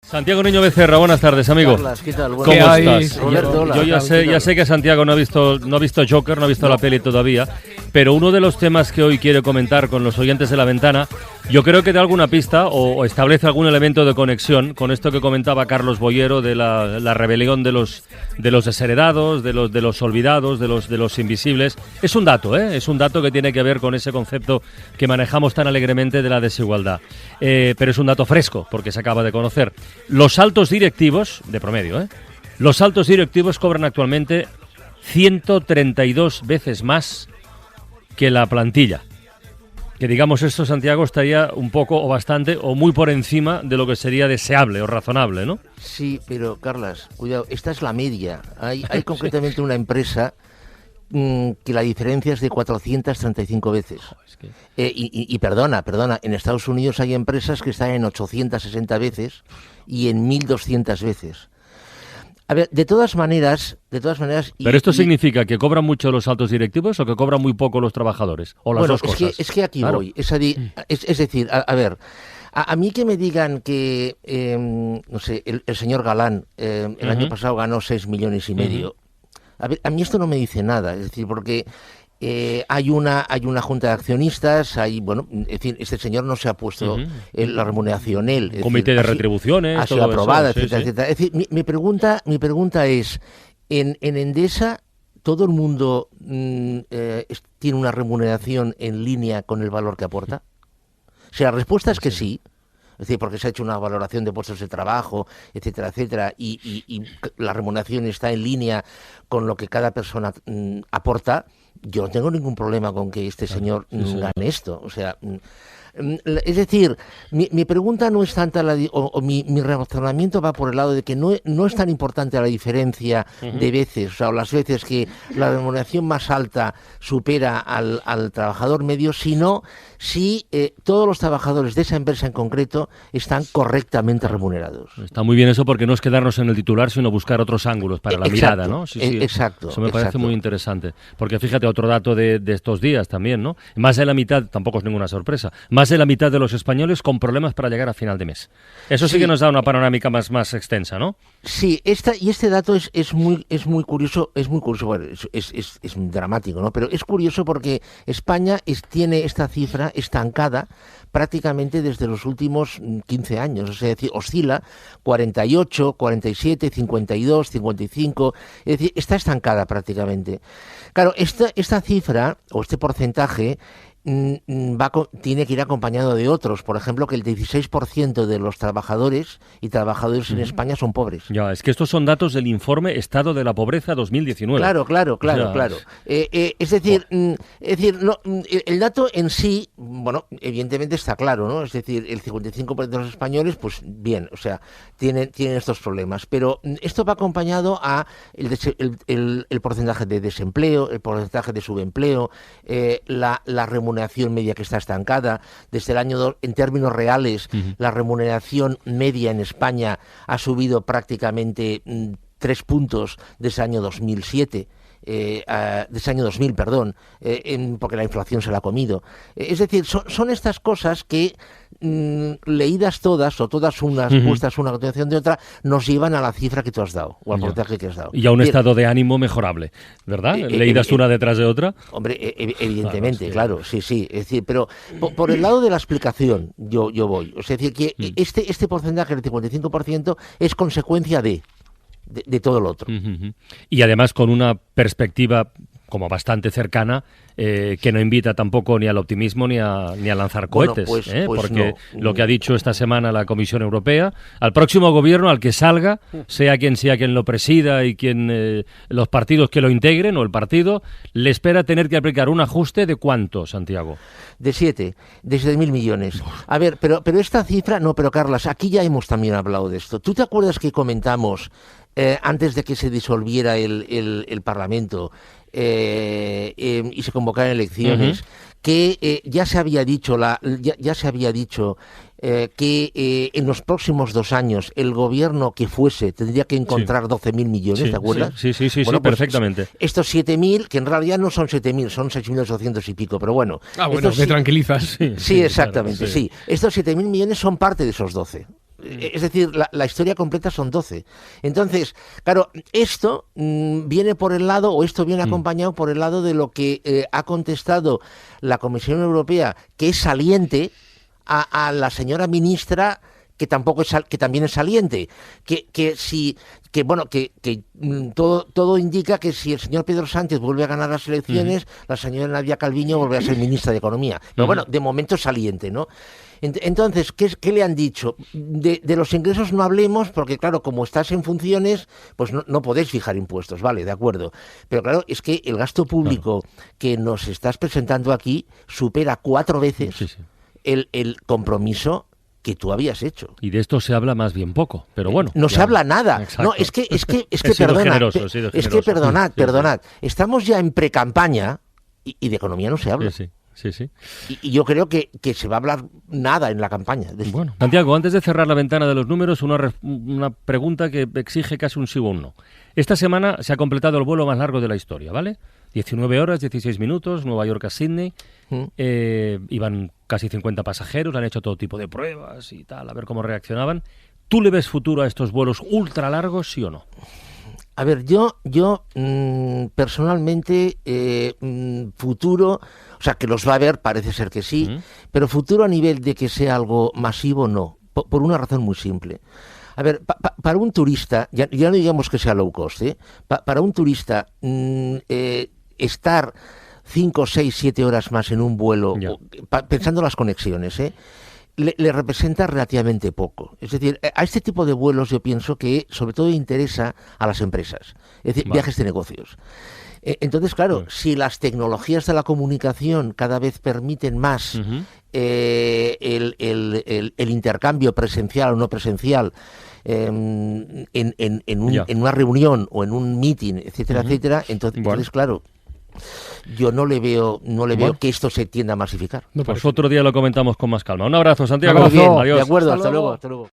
Santiago Niño Becerra, buenas tardes, amigo. Carlas, ¿qué tal? ¿Cómo estás? Roberto, Yo ya sé que Santiago no ha visto Joker, no ha visto la peli todavía, pero uno de los temas que hoy quiere comentar con los oyentes de La Ventana, yo creo que da alguna pista o establece algún elemento de conexión con esto que comentaba Carlos Boyero de la rebelión de los desheredados, de los olvidados, de los invisibles. Es un dato, es un dato que tiene que ver con ese concepto que manejamos tan alegremente de la desigualdad. Pero es un dato fresco, porque se acaba de conocer. Los altos directivos, de promedio, los altos directivos cobran actualmente 132 veces más que la plantilla. Que digamos esto, Santiago, estaría un poco o bastante o muy por encima de lo que sería deseable o razonable, ¿no? Sí, pero Carlas, cuidado, esta es la media. Hay concretamente una empresa que la diferencia es de 435 veces. Y perdona, en Estados Unidos hay empresas que están en 860 veces y en 1200 veces. A ver, de todas maneras... ¿Pero esto significa que cobran mucho los altos directivos o que cobran muy poco los trabajadores? ¿O las dos cosas? Es que aquí voy. Es decir, a ver... A mí que me digan que, no sé, el señor Galán el año pasado ganó 6,5 millones. A ver, a mí esto no me dice nada, es decir, porque hay una junta de accionistas, es decir, este señor no se ha puesto la remuneración él. Comité de retribuciones, ha sido aprobada, etcétera. Es decir, mi pregunta es, en Endesa, ¿todo el mundo tiene una remuneración en línea con el valor que aporta? O sea, la respuesta es que sí. Es decir, porque se ha hecho una valoración de puestos de trabajo, etcétera, y la remuneración está en línea con lo que cada persona aporta. Yo no tengo ningún problema con que este señor gane esto. O sea, es decir, mi pregunta no es tanta, mi razonamiento va por el lado de que no es tan importante la diferencia de veces, o sea, las veces que la remuneración más alta supera al trabajador medio, sino si todos los trabajadores de esa empresa en concreto están correctamente remunerados. Está muy bien eso, porque no es quedarnos en el titular, sino buscar otros ángulos para la mirada, ¿no? Sí, exacto. Eso me parece muy interesante. Porque fíjate, otro dato de estos días también, ¿no? Más de la mitad, tampoco es ninguna sorpresa, más de la mitad de los españoles con problemas para llegar a final de mes. Eso sí que nos da una panorámica más extensa, ¿no? Sí, este dato es muy curioso, bueno, es dramático, ¿no? Pero es curioso porque España tiene esta cifra estancada prácticamente desde los últimos 15 años, es decir, oscila 48, 47, 52, 55, es decir, está estancada prácticamente. Claro, esta cifra o este porcentaje tiene que ir acompañado de otros. Por ejemplo, que el 16% de los trabajadores en España son pobres. Ya, es que estos son datos del informe Estado de la Pobreza 2019. Claro. Es decir, el dato en sí, bueno, evidentemente está claro, ¿no? Es decir, el 55% de los españoles, pues bien, o sea, tienen estos problemas. Pero esto va acompañado a el porcentaje de desempleo, el porcentaje de subempleo, la remuneración media que está estancada. Desde el año en términos reales, la remuneración media en España ha subido prácticamente 3 puntos desde el año 2007. Desde año 2000, porque la inflación se la ha comido. Es decir, son estas cosas que leídas todas, o todas unas, puestas una a continuación de otra, nos llevan a la cifra que tú has dado, o al porcentaje que has dado. Y a un estado de ánimo mejorable, ¿verdad? Leídas una detrás de otra. Hombre, evidentemente, claro, sí. Es decir, pero por el lado de la explicación yo voy. O sea, es decir, que este porcentaje del 55% es consecuencia de todo lo otro. Y además con una perspectiva como bastante cercana, que no invita tampoco ni al optimismo ni a lanzar cohetes, porque no. Lo que ha dicho esta semana la Comisión Europea, al próximo gobierno, al que salga, sea quien lo presida y los partidos que lo integren o el partido, le espera tener que aplicar un ajuste de ¿cuánto, Santiago? De 7.000 millones. A ver, pero esta cifra, pero Carlas, aquí ya hemos también hablado de esto. ¿Tú te acuerdas que comentamos antes de que se disolviera el Parlamento y se convocaran elecciones, que ya se había dicho que en los próximos 2 años el gobierno que fuese tendría que encontrar 12.000 millones, ¿te acuerdas? Sí, bueno, pues, perfectamente. Estos 7.000, que en realidad no son 7.000, son 6.800 y pico, pero bueno. Bueno, me tranquilizas. Sí, exactamente, claro, sí. Estos 7.000 millones son parte de esos 12. Es Es decir, la historia completa son 12. Entonces, claro, esto viene por el lado, o esto viene acompañado por el lado de lo que ha contestado la Comisión Europea, que es saliente, a la señora ministra, que también es saliente, todo indica que si el señor Pedro Sánchez vuelve a ganar las elecciones, la señora Nadia Calviño volverá a ser ministra de Economía. Pero bueno, de momento es saliente, ¿no? Entonces, ¿qué le han dicho? De los ingresos no hablemos, porque claro, como estás en funciones, pues no podéis fijar impuestos, vale, de acuerdo. Pero claro, es que el gasto público que nos estás presentando aquí supera 4 veces el compromiso que tú habías hecho. Y de esto se habla más bien poco, pero bueno. No se habla nada. Exacto. No, es que perdonad. Estamos ya en precampaña y de economía no se habla. Sí. Y yo creo que se va a hablar nada en la campaña. Bueno, Santiago, antes de cerrar la ventana de los números, una pregunta que exige casi un sí o un no. Esta semana se ha completado el vuelo más largo de la historia, ¿vale? 19 horas, 16 minutos, Nueva York a Sydney. Iban casi 50 pasajeros, han hecho todo tipo de pruebas y tal, a ver cómo reaccionaban. ¿Tú le ves futuro a estos vuelos ultra largos, sí o no? A ver, yo personalmente, futuro, o sea, que los va a haber, parece ser que sí, pero futuro a nivel de que sea algo masivo, no, por una razón muy simple. A ver, para un turista, ya no digamos que sea low cost, para un turista, estar 5, 6, 7 horas más en un vuelo, pensando en las conexiones, le representa relativamente poco. Es decir, a este tipo de vuelos yo pienso que sobre todo interesa a las empresas, es decir, viajes de negocios. Entonces, claro, si las tecnologías de la comunicación cada vez permiten más el intercambio presencial o no presencial en una reunión o en un meeting, etcétera, etcétera, entonces claro, yo no le veo que esto se tienda a masificar. Pues otro día lo comentamos con más calma. Un abrazo, Santiago. Adiós. Adiós. De acuerdo, hasta luego.